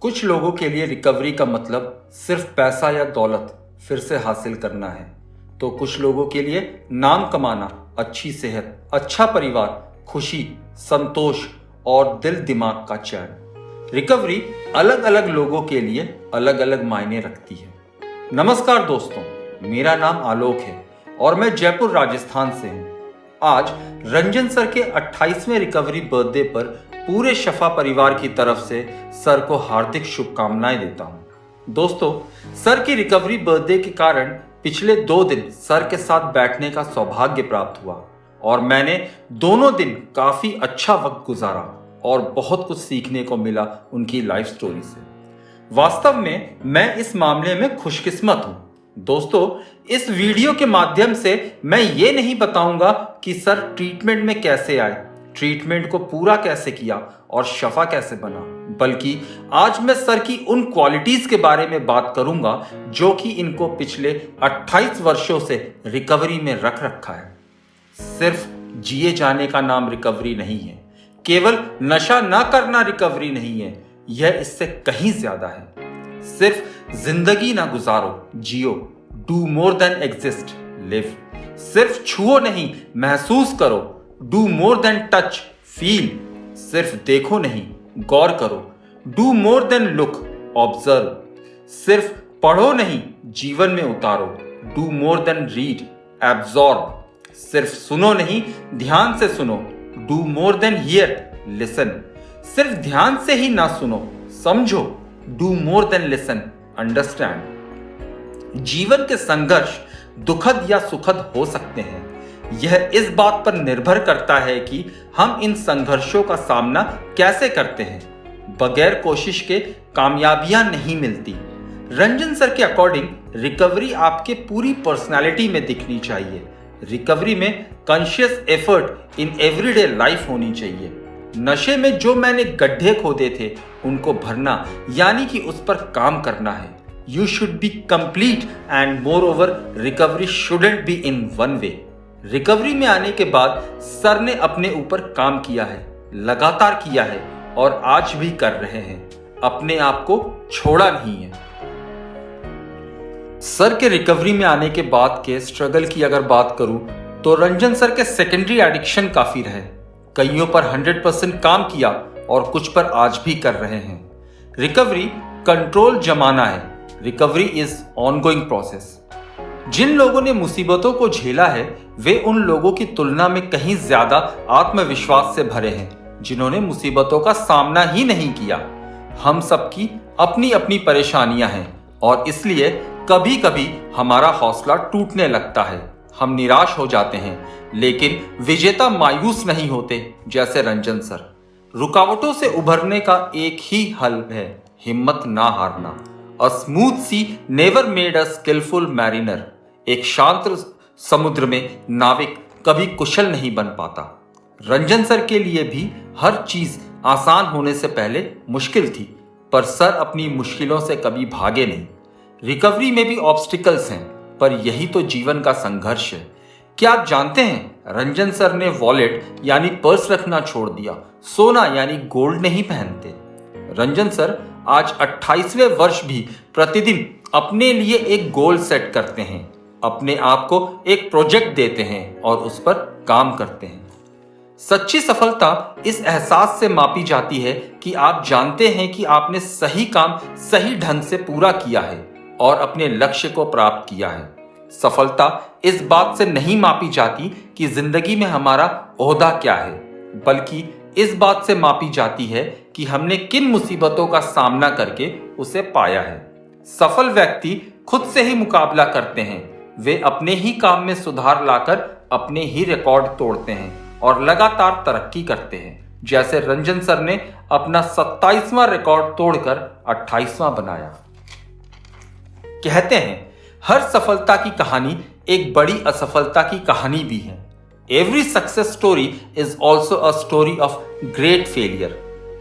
कुछ लोगों के लिए रिकवरी का मतलब सिर्फ पैसा या दौलत फिर से हासिल करना है, तो कुछ लोगों के लिए नाम कमाना, अच्छी सेहत, अच्छा परिवार, खुशी, संतोष और दिल दिमाग का चैन। रिकवरी अलग अलग लोगों के लिए अलग अलग मायने रखती है। नमस्कार दोस्तों, मेरा नाम आलोक है और मैं जयपुर राजस्थान से हूँ। आज रंजन सर के 28वें रिकवरी बर्थडे पर पूरे शफा परिवार की तरफ से सर को हार्दिक शुभकामनाएं देता हूं। दोस्तों, सर की रिकवरी बर्थडे के कारण पिछले 2 दिन सर के साथ बैठने का सौभाग्य प्राप्त हुआ और मैंने दोनों दिन काफी अच्छा वक्त गुजारा और बहुत कुछ सीखने को मिला उनकी लाइफ स्टोरी से। वास्तव में मैं इस मामले में खुशकिस्मत हूं। दोस्तों, इस वीडियो के माध्यम से मैं ये नहीं बताऊंगा कि सर ट्रीटमेंट में कैसे आए, ट्रीटमेंट को पूरा कैसे किया और शफा कैसे बना, बल्कि आज मैं सर की उन क्वालिटीज के बारे में बात करूंगा जो कि इनको पिछले 28 वर्षों से रिकवरी में रख रखा है। सिर्फ जिए जाने का नाम रिकवरी नहीं है, केवल नशा ना करना रिकवरी नहीं है, यह इससे कहीं ज्यादा है। सिर्फ जिंदगी ना गुजारो, जियो। Do more than exist, live. सिर्फ छुओ नहीं, महसूस करो। Do more than touch, feel. सिर्फ देखो नहीं, गौर करो। Do more than look, observe. सिर्फ पढ़ो नहीं, जीवन में उतारो। Do more than read, absorb. सिर्फ सुनो नहीं, ध्यान से सुनो। Do more than hear, listen. सिर्फ ध्यान से ही ना सुनो, समझो। Do more than listen, understand. जीवन के संघर्ष दुखद या सुखद हो सकते हैं। यह इस बात पर निर्भर करता है कि हम इन संघर्षों का सामना कैसे करते हैं। बगैर कोशिश के कामयाबियां नहीं मिलती। रंजन सर के अकॉर्डिंग रिकवरी आपके पूरी पर्सनालिटी में दिखनी चाहिए। रिकवरी में conscious effort in everyday life होनी चाहिए। नशे में जो मैंने गड्ढे खोदे थे उनको भरना, यानी कि उस पर काम करना है। You should be complete and more over recovery shouldn't be in one way. Recovery में आने के बाद सर ने अपने ऊपर काम किया है, लगातार किया है और आज भी कर रहे हैं। अपने आप को छोड़ा नहीं है। सर के रिकवरी में आने के बाद के स्ट्रगल की अगर बात करूं तो रंजन सर के सेकेंडरी एडिक्शन काफी रहे। कईयों पर 100% काम किया और कुछ पर आज भी कर रहे हैं। रिकवरी कंट्रोल जमाना है। Recovery is ongoing process. जिन लोगों ने मुसीबतों को झेला है वे उन लोगों की तुलना में कहीं ज्यादा आत्मविश्वास से भरे हैं जिन्होंने मुसीबतों का सामना ही नहीं किया। हम सबकी अपनी अपनी परेशानियां हैं और इसलिए कभी कभी हमारा हौसला टूटने लगता है। हम निराश हो जाते हैं, लेकिन विजेता मायूस नहीं होते जैसे रंजन सर। रुकावटों से उभरने का एक ही हल है, हिम्मत ना हारना। A smooth sea never made a skillful mariner। एक शांत समुद्र में नाविक कभी कुशल नहीं बन पाता। रंजन सर के लिए भी हर चीज आसान होने से पहले मुश्किल थी, पर सर अपनी मुश्किलों से कभी भागे नहीं। रिकवरी में भी ऑब्स्टिकल्स हैं, पर यही तो जीवन का संघर्ष है। क्या आप जानते हैं, रंजन सर ने वॉलेट यानी पर्स रखना छोड़ दिया, सोना यानी गोल्ड नहीं पहनते। रंजन सर आज 28वें वर्ष भी प्रतिदिन अपने लिए एक गोल सेट करते हैं, अपने आप को एक प्रोजेक्ट देते हैं और उस पर काम करते हैं। सच्ची सफलता इस एहसास से मापी जाती है कि आप जानते हैं कि आपने सही काम सही ढंग से पूरा किया है और अपने लक्ष्य को प्राप्त किया है। सफलता इस बात से नहीं मापी जाती कि जिंदगी में हमारा ओहदा क्या है, बल्कि इस बात से मापी जाती है कि हमने किन मुसीबतों का सामना करके उसे पाया है। सफल व्यक्ति खुद से ही मुकाबला करते हैं। वे अपने ही काम में सुधार लाकर अपने ही रिकॉर्ड तोड़ते हैं और लगातार तरक्की करते हैं, जैसे रंजन सर ने अपना 27वां रिकॉर्ड तोड़कर 28वां बनाया। कहते हैं हर सफलता की कहानी एक बड़ी असफलता की कहानी भी है। Every success story is also a story of great failure।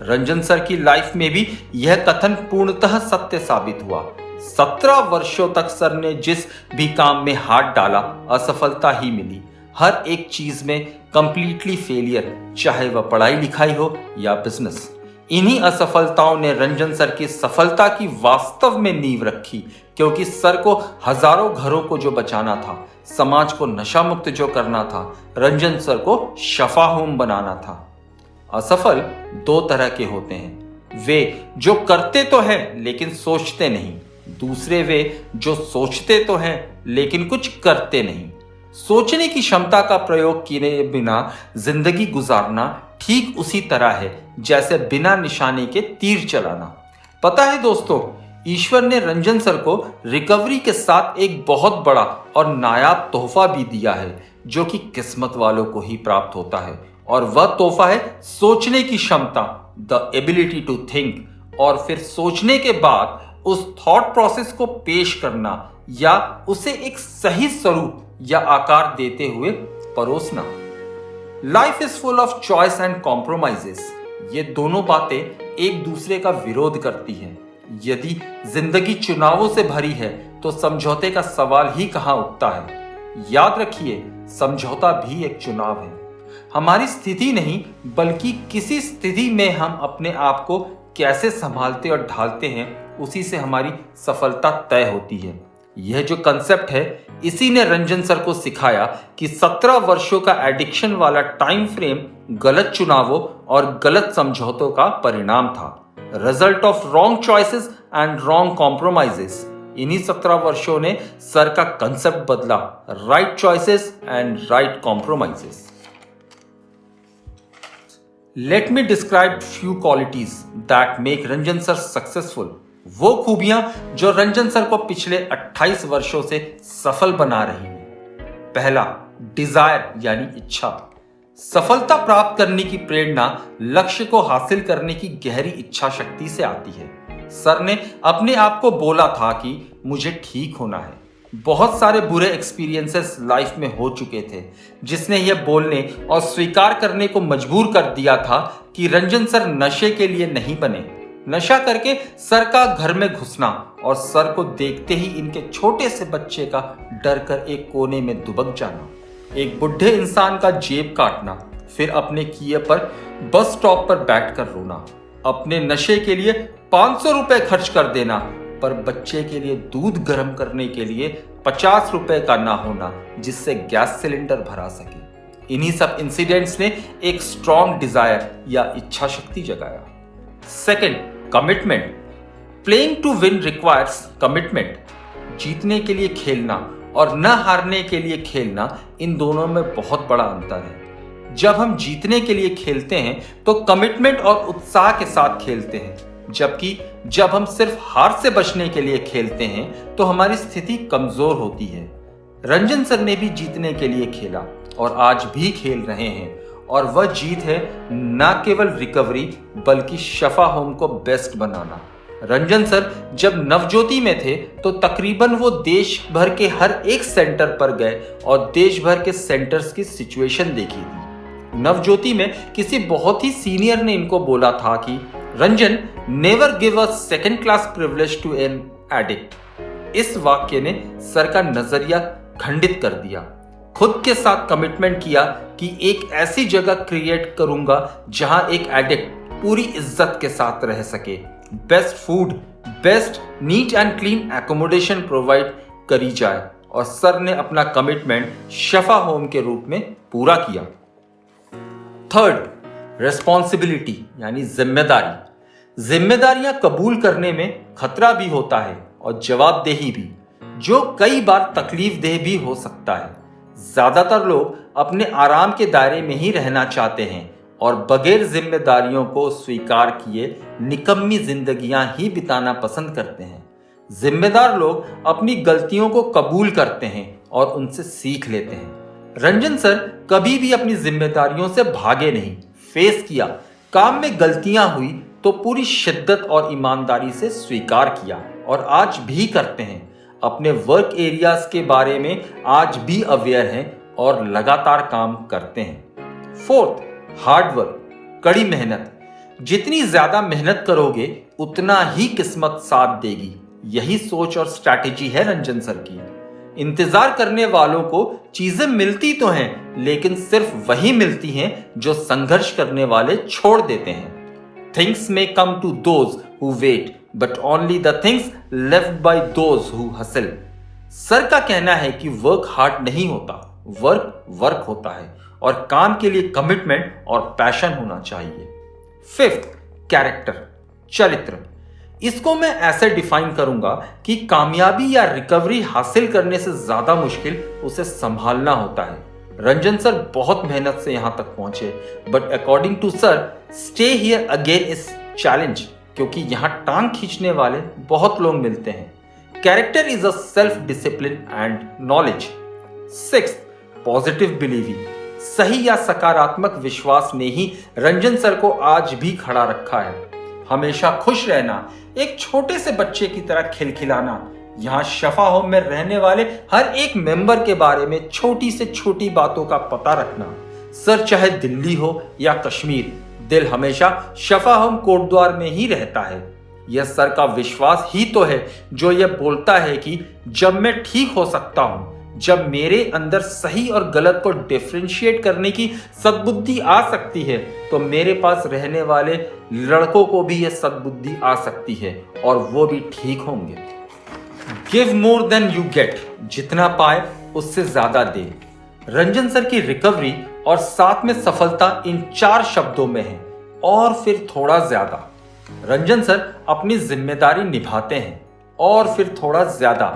Ranjan sir की लाइफ में भी यह कथन पूर्णतः सत्य साबित हुआ। 17 वर्षों तक सर ने जिस भी काम में हाथ डाला असफलता ही मिली। हर एक चीज में कंप्लीटली फेलियर, चाहे वह पढ़ाई लिखाई हो या बिजनेस। इन्हीं असफलताओं ने रंजन सर की सफलता की वास्तव में नींव रखी, क्योंकि सर को हजारों घरों को जो बचाना था, समाज को नशा मुक्त जो करना था, रंजन सर को शफा होम बनाना था। असफल दो तरह के होते हैं, वे जो करते तो हैं लेकिन सोचते नहीं, दूसरे वे जो सोचते तो हैं लेकिन कुछ करते नहीं। सोचने की क्षमता का प्रयोग किए बिना जिंदगी गुजारना ठीक उसी तरह है जैसे बिना निशाने के तीर चलाना। पता है दोस्तों, ईश्वर ने रंजन सर को रिकवरी के साथ एक बहुत बड़ा और नायाब तोहफा भी दिया है, जो कि किस्मत वालों को ही प्राप्त होता है, और वह तोहफा है सोचने की क्षमता, द एबिलिटी टू थिंक, और फिर सोचने के बाद उस थॉट प्रोसेस को पेश करना या उसे एक सही स्वरूप या आकार देते हुए परोसना। Life is full of choice and compromises. ये दोनों बातें एक दूसरे का विरोध करती हैं। यदि जिंदगी चुनावों से भरी है तो समझौते का सवाल ही कहां उठता है। याद रखिए, समझौता भी एक चुनाव है। हमारी स्थिति नहीं बल्कि किसी स्थिति में हम अपने आप को कैसे संभालते और ढालते हैं, उसी से हमारी सफलता तय होती है। यह जो कंसेप्ट है, इसी ने रंजन सर को सिखाया कि 17 वर्षों का एडिक्शन वाला टाइम फ्रेम गलत चुनावों और गलत समझौतों का परिणाम था। Result of wrong choices and wrong compromises. इन्हीं 17 वर्षों ने सर का कंसेप्ट बदला, right choices and right compromises. Let me describe few qualities that make Ranjan sir successful. वो खूबियां जो रंजन सर को पिछले 28 वर्षों से सफल बना रही हैं। पहला, डिजायर यानी इच्छा। सफलता प्राप्त करने की प्रेरणा लक्ष्य को हासिल करने की गहरी इच्छा शक्ति से आती है। सर ने अपने आप को बोला था कि मुझे ठीक होना है। बहुत सारे बुरे एक्सपीरियंसेस लाइफ में हो चुके थे, जिसने यह बोलने और स्वीकार करने को मजबूर कर दिया था कि रंजन सर नशे के लिए नहीं बने। नशा करके सर का घर में घुसना और सर को देखते ही इनके छोटे से बच्चे का डर कर एक कोने में दुबक जाना, एक बुढ़े इंसान का जेब काटना, फिर अपने किए पर बस स्टॉप पर बैठकर रोना, अपने नशे के लिए 500 रुपए खर्च कर देना, पर बच्चे के लिए दूध गर्म करने के लिए 50 रुपए का ना होना जिससे गैस सिलेंडर भरा सके। इन्हीं सब इंसिडेंट्स ने एक स्ट्रॉन्ग डिजायर या इच्छा शक्ति जगाया। Second, commitment. Playing to win requires commitment. जीतने के लिए खेलना और न हारने के लिए खेलना, इन दोनों में बहुत बड़ा अंतर है। जब हम जीतने के लिए खेलते हैं तो कमिटमेंट और उत्साह के साथ खेलते हैं, जबकि जब हम सिर्फ हार से बचने के लिए खेलते हैं तो हमारी स्थिति कमजोर होती है। रंजन सर ने भी जीतने के लिए खेला और आज भी खेल रहे हैं, और वह जीत है न केवल रिकवरी बल्कि शफा होम को बेस्ट बनाना। रंजन सर जब नवज्योति में थे तो तकरीबन वो देश भर के हर एक सेंटर पर गए और देश भर के सेंटर्स की सिचुएशन देखी थी। नवज्योति में किसी बहुत ही सीनियर ने इनको बोला था कि Ranjan, never give a second class privilege to an addict. इस वाक्य ने सर का नजरिया खंडित कर दिया। खुद के साथ कमिटमेंट किया कि एक ऐसी जगह क्रिएट करूंगा जहां एक एडिक्ट पूरी इज्जत के साथ रह सके, best food, best neat and clean accommodation provide करी जाए, और सर ने अपना कमिटमेंट शफा होम के रूप में पूरा किया। थर्ड, रेस्पॉन्सिबिलिटी यानी जिम्मेदारी। जिम्मेदारियां कबूल करने में खतरा भी होता है और जवाबदेही भी, जो कई बार तकलीफदेह भी हो सकता है। ज्यादातर लोग अपने आराम के दायरे में ही रहना चाहते हैं और बगैर जिम्मेदारियों को स्वीकार किए निकम्मी जिंदगियां ही बिताना पसंद करते हैं। जिम्मेदार लोग अपनी गलतियों को कबूल करते हैं और उनसे सीख लेते हैं। रंजन सर कभी भी अपनी जिम्मेदारियों से भागे नहीं, फेस किया। काम में गलतियां हुई तो पूरी शिद्दत और ईमानदारी से स्वीकार किया, और आज भी करते हैं। अपने वर्क एरियाज के बारे में आज भी अवेयर हैं और लगातार काम करते हैं। फोर्थ, हार्ड वर्क, कड़ी मेहनत। जितनी ज्यादा मेहनत करोगे उतना ही किस्मत साथ देगी। यही सोच और स्ट्रैटेजी है रंजन सर की। इंतजार करने वालों को चीजें मिलती तो हैं, लेकिन सिर्फ वही मिलती हैं जो संघर्ष करने वाले छोड़ देते हैं। Things may come to those who wait, but only the things left by those who hustle. Sir का कहना है कि वर्क हार्ड नहीं होता, वर्क वर्क होता है और काम के लिए कमिटमेंट और पैशन होना चाहिए। फिफ्थ, कैरेक्टर, चरित्र। इसको मैं ऐसे डिफाइन करूंगा कि कामयाबी या रिकवरी हासिल करने से ज्यादा मुश्किल उसे संभालना होता है। रंजन सर बहुत मेहनत से यहां तक पहुंचे, but according to sir stay here again is challenge, क्योंकि यहां टांग खींचने वाले बहुत लोग मिलते हैं। Character is a self discipline and knowledge. Sixth, positive believing. सही या सकारात्मक विश्वास ने ही रंजन सर को आज भी खड़ा रखा है। हमेशा खुश रहना, एक छोटे से बच्चे की तरह खिलखिलाना, यहाँ शफा होम में रहने वाले हर एक मेंबर के बारे में छोटी से छोटी बातों का पता रखना। सर चाहे दिल्ली हो या कश्मीर, दिल हमेशा शफा होम कोटद्वार में ही रहता है। यह सर का विश्वास ही तो है जो यह बोलता है कि जब मैं ठीक हो सकता हूं, जब मेरे अंदर सही और गलत को डिफरेंशिएट करने की सद्बुद्धि आ सकती है, तो मेरे पास रहने वाले लड़कों को भी यह सद्बुद्धि आ सकती है और वो भी ठीक होंगे। Give more than you get. जितना पाए उससे ज्यादा दे। रंजन सर की रिकवरी और साथ में सफलता इन 4 शब्दों में है, और फिर थोड़ा ज्यादा। रंजन सर अपनी जिम्मेदारी निभाते हैं, और फिर थोड़ा ज्यादा।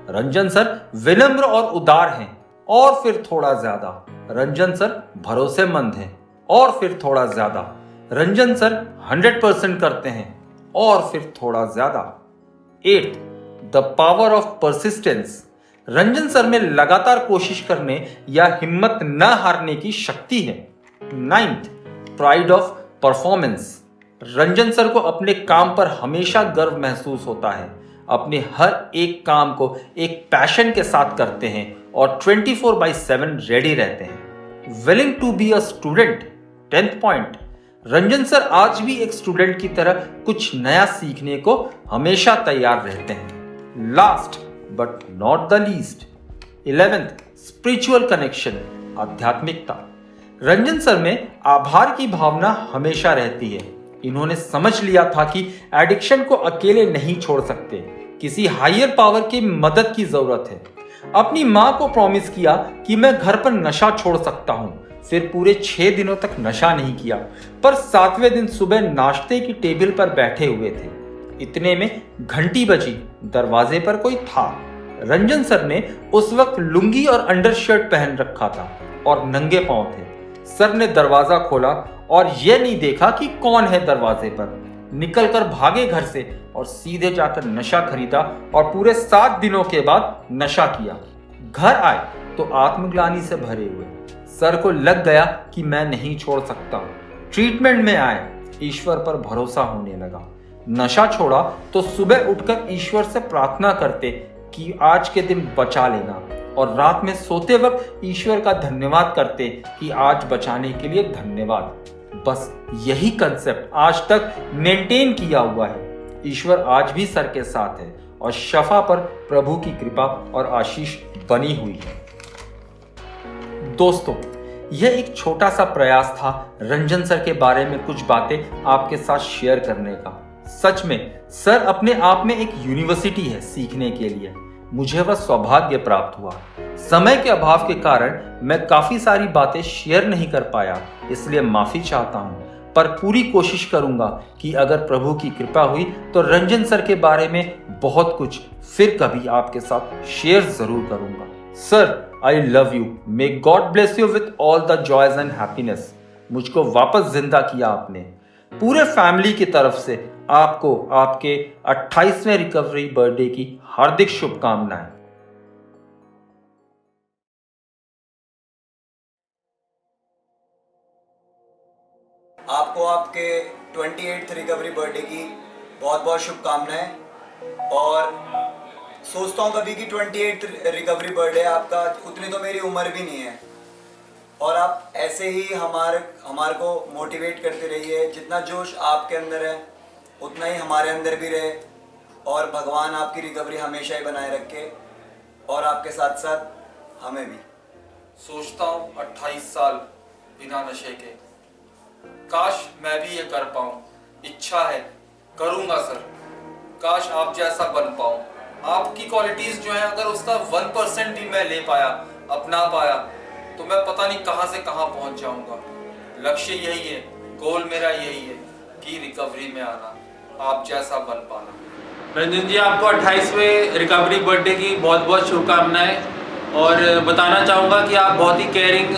रंजन सर विनम्र और उदार हैं, और फिर थोड़ा ज्यादा। रंजन सर भरोसेमंद हैं, और फिर थोड़ा ज्यादा। रंजन सर 100% करते हैं, और फिर थोड़ा ज्यादा। 8th, the power of persistence. Ranjan sir में लगातार कोशिश करने या हिम्मत न हारने की शक्ति है। 9th, pride of performance. Ranjan sir को अपने काम पर हमेशा गर्व महसूस होता है। अपने हर एक काम को एक पैशन के साथ करते हैं और 24/7 रेडी रहते हैं। Willing to be a student. 10th point, Ranjan sir आज भी एक स्टूडेंट की तरह कुछ नया सीखने को हमेशा तैयार रहते हैं। Last but not the least, 11th, spiritual connection, आध्यात्मिकता। रंजन सर में आभार की भावना हमेशा रहती है। इन्होंने समझ लिया था कि एडिक्शन को अकेले नहीं छोड़ सकते, किसी हायर पावर की मदद की जरूरत है। अपनी मां को प्रॉमिस किया कि मैं घर पर नशा छोड़ सकता हूं। फिर पूरे 6 दिनों तक नशा नहीं किया, पर 7वें दिन सुबह नाश्ते की टेबल पर बैठे हुए थे। इतने में घंटी बजी, दरवाजे पर कोई था। रंजन सर ने उस वक्त लुंगी और अंडरशर्ट पहन रखा था और नंगे पांव थे। सर ने दरवाजा खोला और यह नहीं देखा कि कौन है दरवाजे पर। निकलकर भागे घर से और सीधे जाकर नशा खरीदा और पूरे 7 दिनों के बाद नशा किया। घर आए तो आत्मग्लानि से भरे हुए। सर को लग गया कि मैं नहीं छोड़ सकता। ट्रीटमेंट में आए, ईश्वर पर भरोसा होने लगा। नशा छोड़ा तो सुबह उठकर ईश्वर से प्रार्थना करते कि आज के दिन बचा लेना, और रात में सोते वक्त ईश्वर का धन्यवाद करते कि आज बचाने के लिए धन्यवाद। बस यही कंसेप्ट आज तक मेंटेन किया हुआ है। ईश्वर आज भी सर के साथ है और शफा पर प्रभु की कृपा और आशीष बनी हुई है। दोस्तों, यह एक छोटा सा प्रयास था रंजन सर के बारे में कुछ बातें आपके साथ शेयर करने का। सच में सर अपने आप में एक यूनिवर्सिटी है सीखने के लिए। मुझे वह सौभाग्य प्राप्त हुआ। समय के अभाव के कारण मैं काफी सारी बातें शेयर नहीं कर पाया, इसलिए माफी चाहता हूं, पर पूरी कोशिश करूंगा कि अगर प्रभु की कृपा हुई तो रंजन सर के बारे में बहुत कुछ फिर कभी आपके साथ शेयर जरूर करूंगा। Sir, I love you. May God bless you with all the joys and happiness. मुझको वापस जिंदा किया आपने। पूरे फैमिली की तरफ से आपको आपके 28वें रिकवरी बर्थडे की हार्दिक शुभकामनाएं। आपको आपके 28th रिकवरी बर्थडे की बहुत बहुत शुभकामनाएं। और सोचता हूँ कभी कि 28th रिकवरी बर्थडे आपका, उतनी तो मेरी उम्र भी नहीं है, और आप ऐसे ही हमारे को मोटिवेट करते रहिए। जितना जोश आपके अंदर है उतना ही हमारे अंदर भी रहे, और भगवान आपकी रिकवरी हमेशा ही बनाए रखे, और आपके साथ साथ हमें भी। सोचता हूँ 28 साल बिना नशे के, काश मैं भी ये कर पाऊं। इच्छा है, करूंगा सर। काश आप जैसा बन पाऊं। आपकी क्वालिटीज जो है, अगर उसका 1% भी मैं ले पाया, अपना पाया, तो मैं पता नहीं कहां से कहां पहुंच जाऊंगा। लक्ष्य यही है, गोल मेरा यही है कि रिकवरी में आना, आप जैसा बन पाना। रंजन जी, आपको 28वें रिकवरी बर्थडे की बहुत बहुत शुभकामनाएं। और बताना चाहूँगा कि आप बहुत ही केयरिंग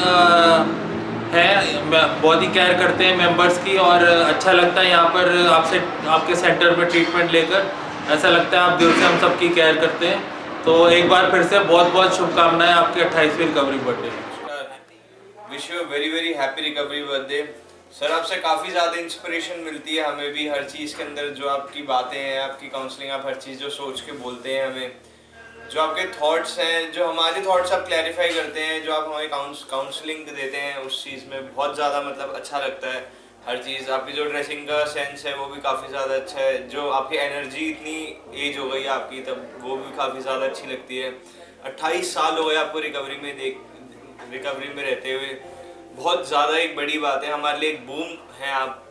हैं, बहुत ही केयर करते हैं मेंबर्स की। और अच्छा लगता है यहाँ पर आपसे, आपके सेंटर में ट्रीटमेंट लेकर। ऐसा लगता है आप दिल से हम सबकी केयर करते हैं। तो एक बार फिर से बहुत बहुत शुभकामनाएं आपके 28वें recovery birthday. Wish you very very happy recovery birthday sir. आपसे काफ़ी ज़्यादा इंस्पिरेशन मिलती है हमें भी, हर चीज़ के अंदर जो आपकी बातें हैं, आपकी काउंसलिंग, आप हर चीज़ जो सोच के बोलते हैं हमें, जो आपके थॉट्स हैं, जो हमारे थॉट्स आप क्लैरिफाई करते हैं, जो आप हमें काउंसलिंग देते हैं, उस चीज़ में बहुत ज़्यादा मतलब अच्छा लगता है। हर चीज़ आपकी जो ड्रेसिंग का सेंस है वो भी काफ़ी ज़्यादा अच्छा है। जो आपकी एनर्जी, इतनी एज हो गई आपकी तब, वो भी काफ़ी ज़्यादा अच्छी लगती है। 28 साल हो गए आपको रिकवरी में रहते हुए, बहुत ज़्यादा एक बड़ी बात है हमारे लिए, एक बूम है आप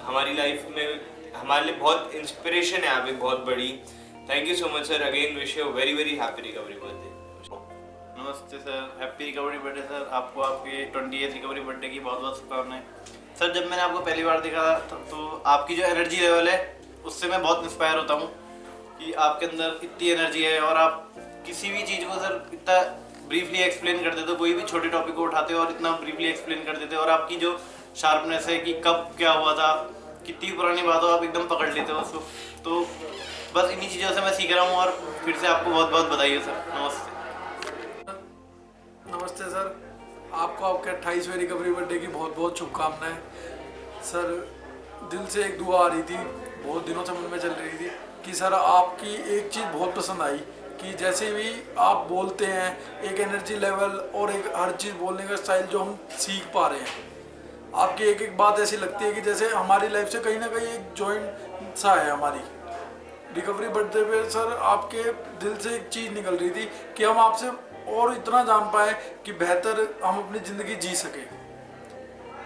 हमारी लाइफ में, हमारे लिए बहुत इंस्पिरेशन है आप, एक बहुत बड़ी। Thank you so much sir, again wish you very very happy recovery birthday. नमस्ते sir, happy recovery birthday sir. आपको आपके 28th रिकवरी बर्थडे की बहुत बहुत शुभकामनाएं सर। जब मैंने आपको पहली बार देखा तो आपकी जो एनर्जी लेवल है उससे मैं बहुत इंस्पायर होता हूँ कि आपके अंदर इतनी एनर्जी है। और आप किसी भी चीज़ को सर इतना ब्रीफली एक्सप्लेन कर देते हो, कोई भी छोटे टॉपिक को उठाते हो और इतना ब्रीफली एक्सप्लेन कर देते हो। और आपकी जो शार्पनेस है कि कब क्या हुआ था, कितनी पुरानी बात हो, आप एकदम पकड़ लेते हो उसको। तो बस इन्हीं चीज़ों से मैं सीख रहा हूँ। और फिर से आपको बहुत बहुत बधाई है सर। नमस्ते। नमस्ते सर, आपको आपके 28वें रिकवरी बर्थडे की बहुत बहुत शुभकामनाएं सर। दिल से एक दुआ आ रही थी, बहुत दिनों से मन में चल रही थी कि सर आपकी एक चीज़ बहुत पसंद आई कि जैसे भी आप बोलते हैं, एक एनर्जी लेवल और एक हर चीज़ बोलने का स्टाइल जो हम सीख पा रहे हैं। आपकी एक एक बात ऐसी लगती है कि जैसे हमारी लाइफ से कहीं ना कहीं एक जॉइंट सा है हमारी। रिकवरी बर्थडे पे सर आपके दिल से एक चीज़ निकल रही थी कि हम आपसे और इतना जान पाए कि बेहतर हम अपनी ज़िंदगी जी सके।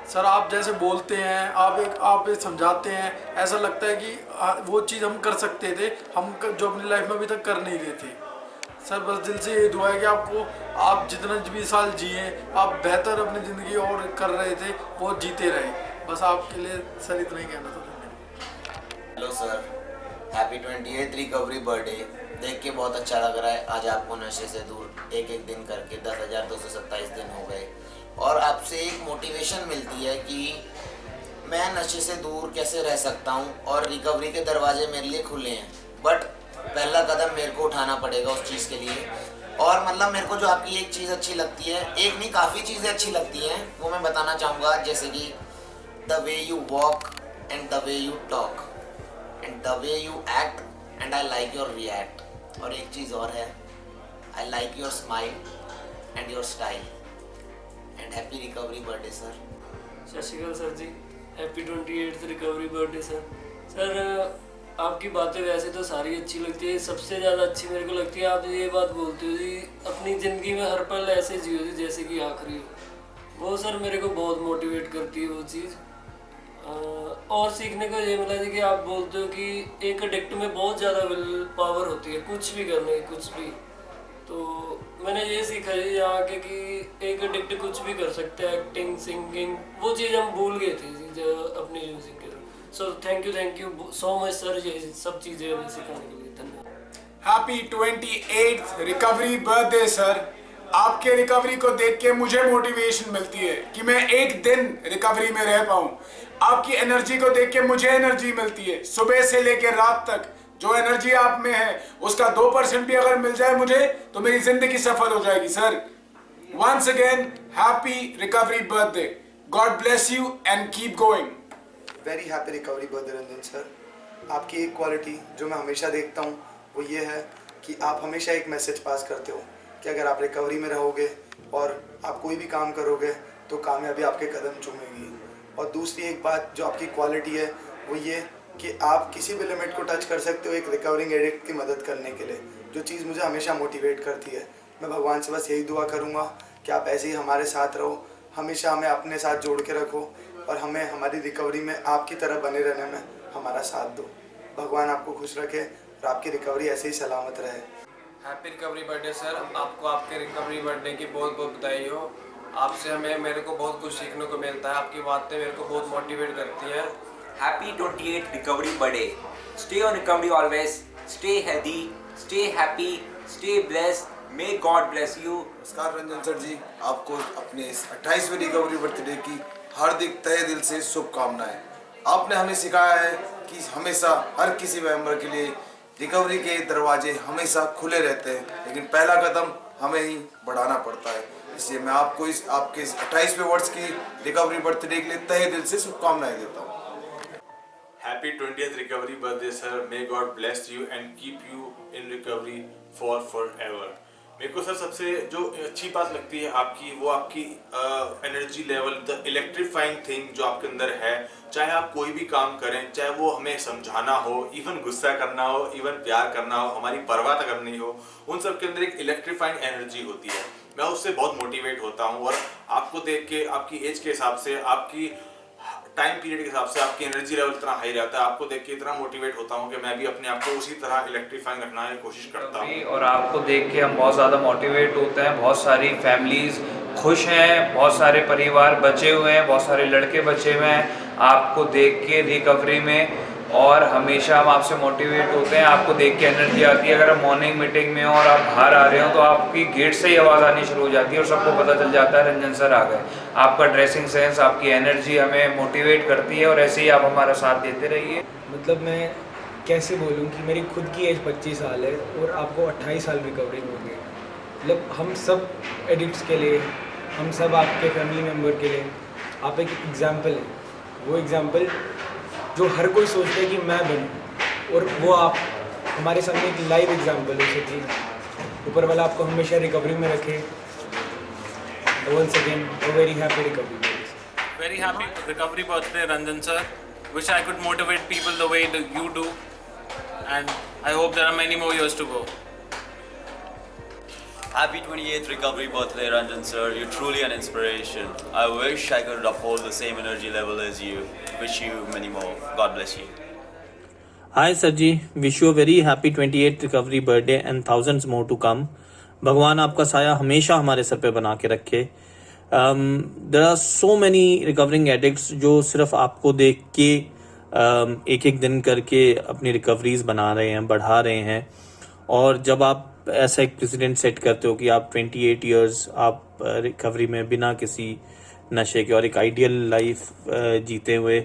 सर आप जैसे बोलते हैं, आप एक समझाते हैं, ऐसा लगता है कि वो चीज़ हम कर सकते थे, जो अपनी लाइफ में अभी तक कर नहीं रहे थे। सर बस दिल से ये दुआ है कि आप जितना भी साल जिए, आप बेहतर अपनी ज़िंदगी और कर रहे थे वो जीते रहे। बस आपके लिए सर इतना ही कहना था। Hello sir, happy 28th recovery birthday. देख के बहुत अच्छा लग रहा है आज आपको नशे से दूर एक एक दिन करके 10,227 दिन हो गए। और आपसे एक मोटिवेशन मिलती है कि मैं नशे से दूर कैसे रह सकता हूँ और रिकवरी के दरवाजे मेरे लिए खुले हैं। बट पहला कदम मेरे को उठाना पड़ेगा उस चीज़ के लिए। और मतलब मेरे को जो आपकी एक चीज़ अच्छी लगती है, एक नहीं काफ़ी चीज़ें अच्छी लगती हैं, वो मैं बताना चाहूँगा। जैसे कि the way you walk and the way you talk and the way you act and I like your react. और एक चीज़ और है, I like your smile and your style. And happy recovery birthday sir. सत श्री अकाल sir जी, happy 28th recovery birthday sir. Sir आपकी बातें वैसे तो सारी अच्छी लगती है, सबसे ज़्यादा अच्छी मेरे को लगती है आप ये बात बोलते हो जी, अपनी ज़िंदगी में हर पल ऐसे जियो जी जैसे कि आखिरी हो। वो सर मेरे को बहुत मोटिवेट करती है वो चीज़। और सीखने को ये मिला जी कि आप बोलते हो कि एक एडिक्ट में बहुत ज़्यादा विल पावर होती है कुछ भी करने की, कुछ भी। तो मैंने ये सीखा है यहाँ के कि एक एडिक्ट कुछ भी कर सकते हैं, एक्टिंग, सिंगिंग, वो चीज़ हम भूल गए थे जो अपनी म्यूजिक के। सो thank you so much sir, ये सब चीज़ें हमें सिखाने के लिए धन्यवाद। Happy 28th recovery birthday sir. आपके रिकवरी को देख के मुझे मोटिवेशन मिलती है कि मैं एक दिन रिकवरी में रह पाऊं। आपकी एनर्जी को देख के मुझे एनर्जी मिलती है, सुबह से लेकर रात तक जो एनर्जी आप में है उसका 2% भी अगर मिल जाए मुझे तो मेरी जिंदगी सफल हो जाएगी sir. Once again happy recovery birthday, God bless you and keep going. Very happy recovery birthday Ranjan sir. आपकी एक क्वालिटी जो मैं हमेशा देखता हूँ वो ये है कि आप हमेशा एक मैसेज पास करते हो कि अगर आप रिकवरी में रहोगे और आप कोई भी काम करोगे तो कामयाबी आपके कदम चूमेगी। और दूसरी एक बात जो आपकी क्वालिटी है वो ये कि आप किसी भी लिमिट को टच कर सकते हो एक रिकवरिंग एडिक्ट की मदद करने के लिए, जो चीज़ मुझे हमेशा मोटिवेट करती है। मैं भगवान से बस यही दुआ करूँगा कि आप ऐसे ही हमारे साथ रहो, हमेशा हमें अपने साथ जोड़ के रखो और हमें हमारी रिकवरी में आपकी तरह बने रहने में हमारा साथ दो। भगवान आपको खुश रखे और आपकी रिकवरी ऐसे ही सलामत रहे। Happy recovery birthday sir. आपको आपके रिकवरी बर्थडे की बहुत बहुत बधाई हो। आपसे मेरे को बहुत कुछ सीखने को मिलता है। आपकी बातें मेरे को बहुत मोटिवेट करती है। Happy 28th recovery birthday. Stay on recovery always. Stay healthy. Stay happy. Stay blessed. May God bless you. नमस्कार रंजन सर जी, आपको अपने इस 28वें रिकवरी बर्थडे की हार्दिक तहे दिल से शुभकामनाएं। आपने हमें सिखाया है कि हमेशा हर किसी मेंबर के लिए रिकवरी के दरवाजे हमेशा खुले रहते हैं, लेकिन पहला कदम हमें ही बढ़ाना पड़ता है। इसलिए मैं आपको आपके इस 28वें वर्ष की रिकवरी बर्थडे के लिए तहे दिल से शुभकामनाएं देता हूँ। Happy 20th recovery birthday sir. May God bless you and keep you in recovery for forever. मेरे को सर सबसे जो अच्छी बात लगती है आपकी, वो आपकी energy level, the electrifying thing जो आपके अंदर है। चाहे आप कोई भी काम करें, चाहे वो हमें समझाना हो, इवन गुस्सा करना हो, इवन प्यार करना हो, हमारी परवाह करनी हो, उन सब के अंदर एक इलेक्ट्रीफाइंग एनर्जी होती है। मैं उससे बहुत मोटिवेट होता हूँ और आपको देख के, आपकी एज के हिसाब से, आपकी टाइम पीरियड के हिसाब से आपकी एनर्जी लेवल इतना हाई रहता है। आपको देख के इतना मोटिवेट होता हूँ कि मैं भी अपने आप को उसी तरह इलेक्ट्रीफाइंग रखने की कोशिश करता हूँ। और आपको देख के हम बहुत ज़्यादा मोटिवेट होते हैं। बहुत सारी फैमिलीज़ खुश हैं, बहुत सारे परिवार बचे हुए हैं, बहुत सारे लड़के बचे हुए हैं आपको देख के रिकवरी में। और हमेशा हम आपसे मोटिवेट होते हैं। आपको देख के एनर्जी आती है। अगर आप मॉर्निंग मीटिंग में हो और आप बाहर आ रहे हो तो आपकी गेट से ही आवाज़ आनी शुरू हो जाती है और सबको पता चल जाता है रंजन सर आ गए। आपका ड्रेसिंग सेंस, आपकी एनर्जी हमें मोटिवेट करती है और ऐसे ही आप हमारा साथ देते रहिए। मतलब मैं कैसे बोलूँ कि मेरी खुद की एज 25 साल है और आपको 28 साल रिकवरी हो गई। मतलब हम सब एडिक्ट्स के लिए, हम सब आपके फैमिली मेम्बर के लिए आप एक एग्ज़ाम्पल है। वो एग्ज़ाम्पल जो हर कोई सोचता है कि मैं बनूं, और वो आप हमारे सामने एक लाइव एग्जांपल हो सके। ऊपर वाला आपको हमेशा रिकवरी में रखे। Once again very happy recovery. Very happy recovery birthday Ranjan sir. Wish I could motivate people the way you do, and I hope there are many more years to go. Happy 28th recovery birthday Ranjan sir. You're truly an inspiration. I wish I could uphold the same energy level as you. Wish you many more. God bless you. Hi sir ji, wish you a very happy 28th recovery birthday and thousands more to come. भगवान आपका साया हमेशा हमारे sir पे बना के रखे। There are so many recovering addicts जो सिर्फ आपको देख के एक एक दिन करके अपनी रिकवरीज बना रहे हैं, बढ़ा रहे हैं। और जब आप ऐसा एक प्रेसिडेंट सेट करते हो कि आप 28 इयर्स आप रिकवरी में बिना किसी नशे के और एक आइडियल लाइफ जीते हुए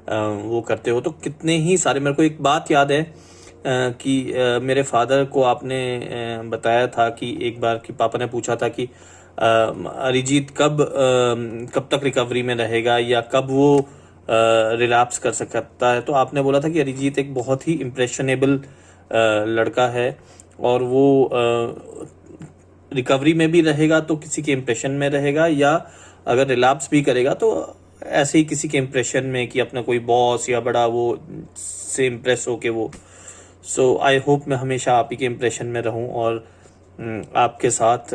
वो करते हो, तो कितने ही सारे। मेरे को एक बात याद है कि मेरे फादर को आपने बताया था कि एक बार कि पापा ने पूछा था कि अरिजीत कब तक रिकवरी में रहेगा या कब वो रिलैप्स कर सकता है। तो आपने बोला था कि अरिजीत एक बहुत ही इम्प्रेशनेबल लड़का है और वो रिकवरी में भी रहेगा तो किसी के इम्प्रेशन में रहेगा, या अगर रिलैप्स भी करेगा तो ऐसे ही किसी के इम्प्रेशन में कि अपना कोई बॉस या बड़ा वो से इम्प्रेस हो के वो। सो आई होप मैं हमेशा आप ही के इम्प्रेशन में रहूं और आपके साथ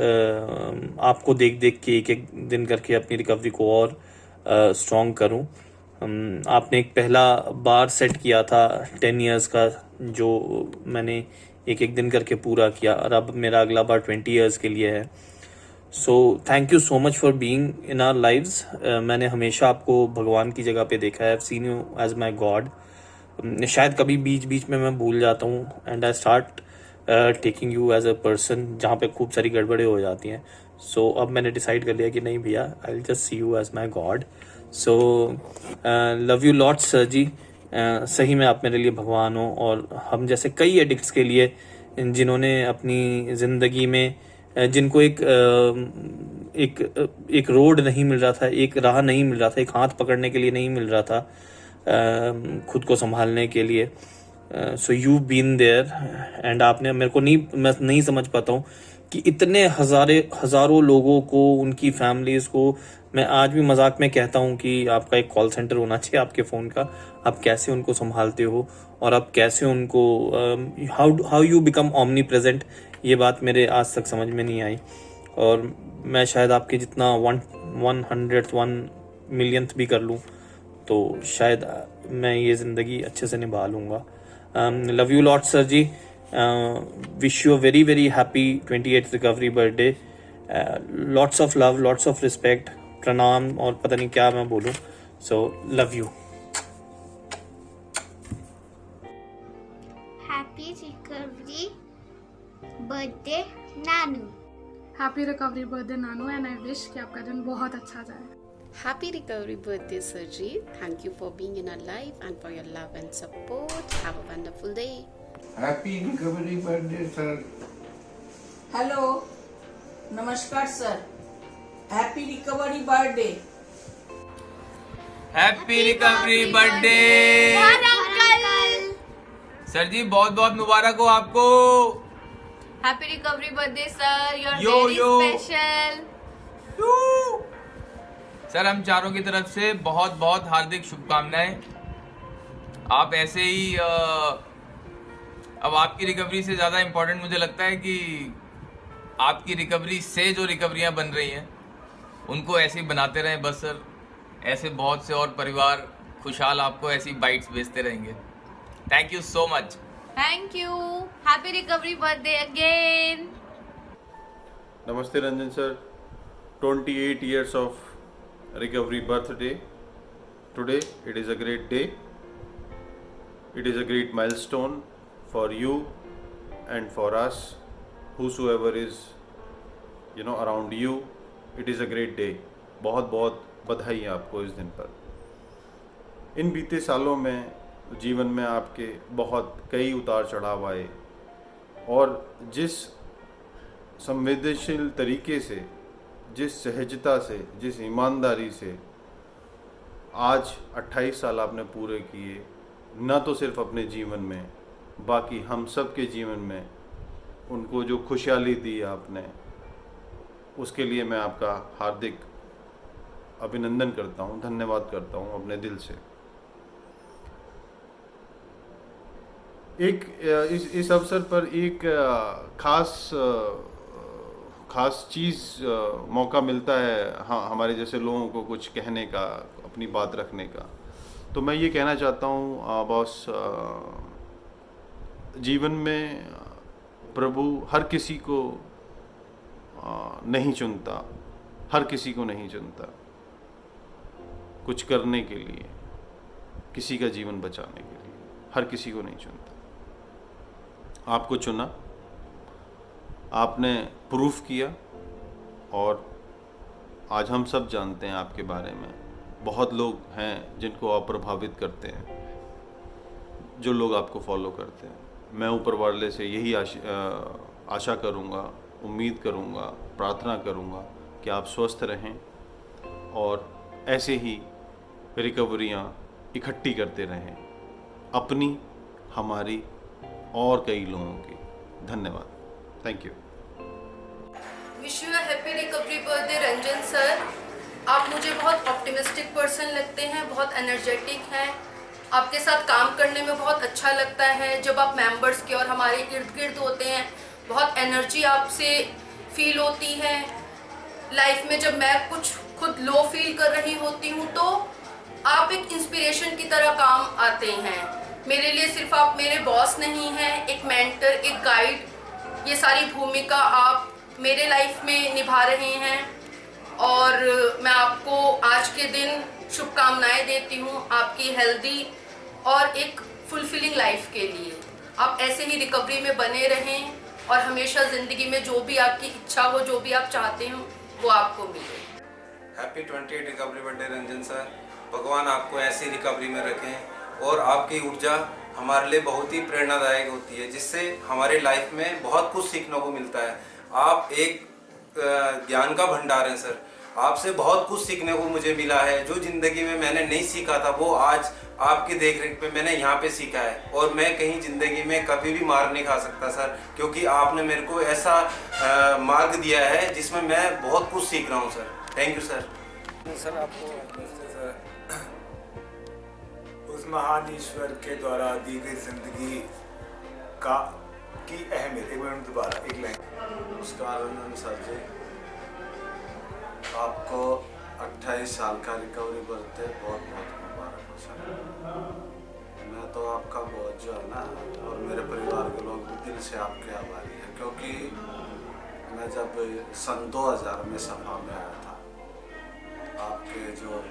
आपको देख देख के एक एक दिन करके अपनी रिकवरी को और स्ट्रॉन्ग करूं। आपने एक पहला बार सेट किया था 10 इयर्स का, जो मैंने एक एक दिन करके पूरा किया, और अब मेरा अगला बार 20 इयर्स के लिए है। So thank you so much for being in our lives. मैंने हमेशा आपको भगवान की जगह पे देखा है। I seen you as my god. शायद कभी बीच बीच में मैं भूल जाता हूँ and I start taking you as a person, जहाँ पे खूब सारी गड़बड़े हो जाती हैं। सो अब मैंने डिसाइड कर लिया कि नहीं भैया, I will just see you as my god. So love you lot sir जी। सही में आप मेरे लिए भगवान हो, और हम जैसे कई एडिक्ट्स के लिए जिन्होंने अपनी ज़िंदगी में जिनको एक रोड नहीं मिल रहा था, एक राह नहीं मिल रहा था, एक हाथ पकड़ने के लिए नहीं मिल रहा था खुद को संभालने के लिए। So you been there and आपने मेरे को मैं नहीं समझ पाता हूँ कि इतने हज़ारों लोगों को, उनकी फैमिलीज़ को, मैं आज भी मजाक में कहता हूँ कि आपका एक कॉल सेंटर होना चाहिए आपके फ़ोन का। आप कैसे उनको संभालते हो और आप कैसे उनको how you become omni present, ये बात मेरे आज तक समझ में नहीं आई। और मैं शायद आपके जितना 101 मिलियंथ भी कर लूँ तो शायद मैं ये ज़िंदगी अच्छे से निभा लूँगा. Love you lot sir ji. Wish you a very very happy 28th recovery birthday. Lots of love, lots of respect, प्रणाम और पता नहीं क्या मैं बोलूँ. So love you. Happy recovery birthday Nanu. Happy recovery birthday Nanu and I wish कि आपका दिन बहुत अच्छा जाए. Happy recovery birthday, Sergi. Thank you for being in our life and for your love and support. Have a wonderful day. Happy recovery birthday, sir. Hello, नमस्कार sir. Happy recovery birthday. Happy recovery birthday sir जी, बहुत बहुत मुबारक हो आपको. Happy recovery birthday sir. You are yo, very yo. Special. Sir, हम चारों की तरफ से बहुत बहुत हार्दिक शुभकामनाएं. आप ऐसे ही अब आपकी रिकवरी से ज़्यादा इम्पोर्टेंट मुझे लगता है कि आपकी रिकवरी से जो रिकवरियां बन रही हैं उनको ऐसे ही बनाते रहें बस सर. ऐसे बहुत से और परिवार खुशहाल आपको ऐसी बाइट्स भेजते रहेंगे. Thank you so much. Thank you. Happy recovery birthday again. नमस्ते Ranjan sir. 28 years of recovery birthday. Today it is a great day. It is a great milestone for you and for us, whosoever is around you. It is a great day. बहुत बहुत बधाई है आपको इस दिन पर. इन बीते सालों में जीवन में आपके बहुत कई उतार चढ़ाव आए और जिस संवेदनशील तरीके से, जिस सहजता से, जिस ईमानदारी से आज 28 साल आपने पूरे किए, न तो सिर्फ अपने जीवन में बाकी हम सब के जीवन में उनको जो खुशहाली दी आपने, उसके लिए मैं आपका हार्दिक अभिनंदन करता हूँ, धन्यवाद करता हूँ अपने दिल से. इस अवसर पर एक खास चीज़ मौका मिलता है हमारे जैसे लोगों को कुछ कहने का, अपनी बात रखने का. तो मैं ये कहना चाहता हूँ बॉस, जीवन में प्रभु हर किसी को नहीं चुनता, हर किसी को नहीं चुनता कुछ करने के लिए, किसी का जीवन बचाने के लिए. हर किसी को नहीं चुनता. आपको चुना, आपने प्रूफ किया और आज हम सब जानते हैं आपके बारे में. बहुत लोग हैं जिनको आप प्रभावित करते हैं, जो लोग आपको फॉलो करते हैं. मैं ऊपर वाले से यही आशा करूंगा, उम्मीद करूंगा, प्रार्थना करूंगा कि आप स्वस्थ रहें और ऐसे ही रिकवरियां इकट्ठी करते रहें, अपनी, हमारी और कई लोगों की. धन्यवाद. Thank you. Wish you a happy recovery birthday Ranjan sir. आप मुझे बहुत ऑप्टिमिस्टिक पर्सन लगते हैं, बहुत एनर्जेटिक हैं. आपके साथ काम करने में बहुत अच्छा लगता है. जब आप मेंबर्स के और हमारे इर्द गिर्द होते हैं, बहुत एनर्जी आपसे फील होती है. लाइफ में जब मैं कुछ खुद लो फील कर रही होती हूँ तो आप एक इंस्पिरेशन की तरह काम आते हैं. मेरे लिए सिर्फ आप मेरे बॉस नहीं हैं, एक मेंटर, एक गाइड. ये सारी भूमिका आप मेरे लाइफ में निभा रहे हैं और मैं आपको आज के दिन शुभकामनाएं देती हूँ आपकी हेल्दी और एक फुलफिलिंग लाइफ के लिए. आप ऐसे ही रिकवरी में बने रहें और हमेशा ज़िंदगी में जो भी आपकी इच्छा हो, जो भी आप चाहते हो, वो आपको मिले. Happy 28 recovery birthday Ranjan sir. भगवान आपको ऐसी रिकवरी में रखें और आपकी ऊर्जा हमारे लिए बहुत ही प्रेरणादायक होती है, जिससे हमारे लाइफ में बहुत कुछ सीखने को मिलता है. आप एक ज्ञान का भंडार हैं सर. आपसे बहुत कुछ सीखने को मुझे मिला है. जो ज़िंदगी में मैंने नहीं सीखा था वो आज आपकी देखरेख पे मैंने यहाँ पे सीखा है. और मैं कहीं ज़िंदगी में कभी भी मार नहीं खा सकता सर, क्योंकि आपने मेरे को ऐसा मार्ग दिया है जिसमें मैं बहुत कुछ सीख रहा हूँ sir. Thank you sir. Sir आपको उस महान ईश्वर के द्वारा दी गई जिंदगी की अहमियत. एक मिनट दोबारा एक लाइन. नमस्कार रंजन सर जी, आपको 28 साल का रिकवरी बर्थडे बहुत बहुत मुबारक. सर। मैं तो आपका बहुत जो है ना और मेरे परिवार के लोग भी दिल से आपके आभारी हैं, क्योंकि मैं जब सन 2000 में सफा में आया था, आपके जो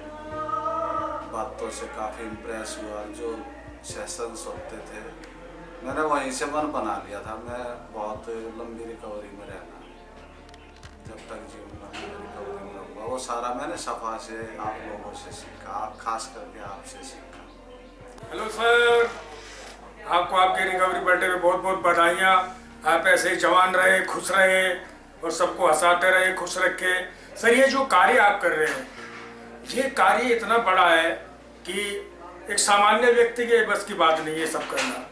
बातों से काफ़ी इम्प्रेस हुआ। जो सेशंस होते थे मैंने वहीं से मन बना लिया था, मैं बहुत लंबी रिकवरी में रहना, जब तक जीवन में रिकवरी में रहूँगा। वो सारा मैंने सफा से आप लोगों से सीखा, खास करके आपसे सीखा। हेलो सर, आपको आपके रिकवरी बर्थडे में बहुत बहुत बधाइयाँ। आप ऐसे ही जवान रहे, खुश रहे और सबको हंसाते रहे, खुश रखे। सर, ये जो कार्य आप कर रहे हैं, ये कार्य इतना बड़ा है कि एक सामान्य व्यक्ति के बस की बात नहीं है सब करना।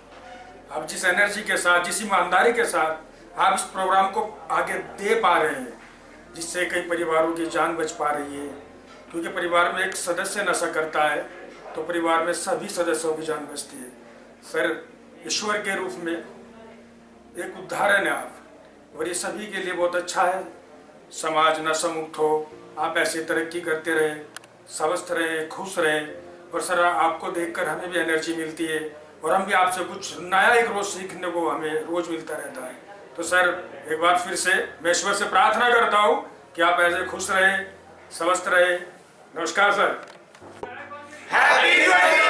आप जिस एनर्जी के साथ, जिस ईमानदारी के साथ आप इस प्रोग्राम को आगे दे पा रहे हैं, जिससे कई परिवारों की जान बच पा रही है। क्योंकि परिवार में एक सदस्य नशा करता है तो परिवार में सभी सदस्यों की जान बचती है। सर, ईश्वर के रूप में एक उदाहरण है आप, और ये सभी के लिए बहुत अच्छा है। समाज नशा मुक्त हो, आप ऐसे तरक्की करते रहें, स्वस्थ रहें, खुश रहें। और सर, आपको देखकर हमें भी एनर्जी मिलती है और हम भी आपसे कुछ नया एक रोज सीखने को हमें रोज मिलता रहता है। तो सर, एक बार फिर से मैं ईश्वर से प्रार्थना करता हूँ कि आप ऐसे खुश रहें, स्वस्थ रहें। नमस्कार सर। हैप्पी